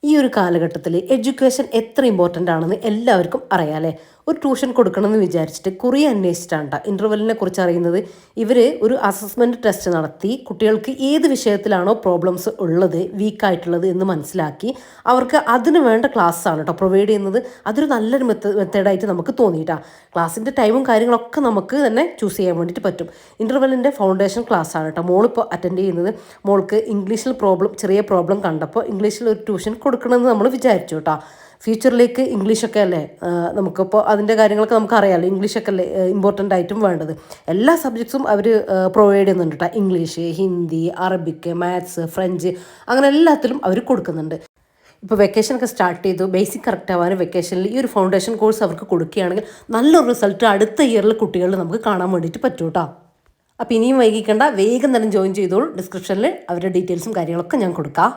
ഈ ഒരു കാലഘട്ടത്തിൽ എഡ്യൂക്കേഷൻ എത്ര ഇമ്പോർട്ടൻ്റ് ആണെന്ന് എല്ലാവർക്കും അറിയാം അല്ലേ. ഒരു ട്യൂഷൻ കൊടുക്കണമെന്ന് വിചാരിച്ചിട്ട് കുറേ അന്വേഷിച്ചിട്ടാണ് ഇൻ്റർവെല്ലിനെ കുറിച്ച് അറിയുന്നത്. ഇവർ ഒരു അസസ്മെൻറ്റ് ടെസ്റ്റ് നടത്തി കുട്ടികൾക്ക് ഏത് വിഷയത്തിലാണോ പ്രോബ്ലംസ് ഉള്ളത്, വീക്കായിട്ടുള്ളത് എന്ന് മനസ്സിലാക്കി അവർക്ക് അതിന് വേണ്ട ക്ലാസ്സാണ് കേട്ടോ പ്രൊവൈഡ് ചെയ്യുന്നത്. അതൊരു നല്ലൊരു മെത്തേഡായിട്ട് നമുക്ക് തോന്നിയിട്ടാണ്. ക്ലാസ്സിൻ്റെ ടൈമും കാര്യങ്ങളൊക്കെ നമുക്ക് തന്നെ ചൂസ് ചെയ്യാൻ വേണ്ടിയിട്ട് പറ്റും. ഇൻ്റർവെല്ലിൻ്റെ ഫൗണ്ടേഷൻ ക്ലാസ്സാണ് കേട്ടോ മോളിപ്പോൾ അറ്റൻഡ് ചെയ്യുന്നത്. മോൾക്ക് ഇംഗ്ലീഷിൽ ചെറിയ പ്രോബ്ലം കണ്ടപ്പോൾ ഇംഗ്ലീഷിൽ ഒരു ട്യൂഷൻ കൊടുക്കണമെന്ന് നമ്മൾ വിചാരിച്ചു കേട്ടോ. ഫ്യൂച്ചറിലേക്ക് ഇംഗ്ലീഷൊക്കെ അല്ലേ നമുക്കിപ്പോൾ അതിൻ്റെ കാര്യങ്ങളൊക്കെ നമുക്ക് അറിയാമല്ലോ. ഇംഗ്ലീഷൊക്കെ അല്ലേ ഇമ്പോർട്ടൻ്റ് ആയിട്ടും വേണ്ടത്. എല്ലാ സബ്ജക്ട്സും അവർ പ്രൊവൈഡ് ചെയ്യുന്നുണ്ട് കേട്ടോ. English, Hindi, Arabic, maths, French, അങ്ങനെ എല്ലാത്തിലും അവർ കൊടുക്കുന്നുണ്ട്. ഇപ്പോൾ വെക്കേഷനൊക്കെ സ്റ്റാർട്ട് ചെയ്തു. ബേസിക് കറക്റ്റ് ആവാനും വെക്കേഷനിൽ ഈ ഒരു ഫൗണ്ടേഷൻ കോഴ്സ് അവർക്ക് കൊടുക്കുകയാണെങ്കിൽ നല്ലൊരു റിസൾട്ട് അടുത്ത ഇയറിൽ കുട്ടികളിൽ നമുക്ക് കാണാൻ വേണ്ടിയിട്ട് പറ്റും കേട്ടോ. അപ്പോൾ ഇനിയും വൈകിക്കേണ്ട, വേഗം തന്നെ ജോയിൻ ചെയ്തോളൂ. ഡിസ്ക്രിപ്ഷനിൽ അവരുടെ ഡീറ്റെയിൽസും കാര്യങ്ങളൊക്കെ ഞാൻ കൊടുക്കാം.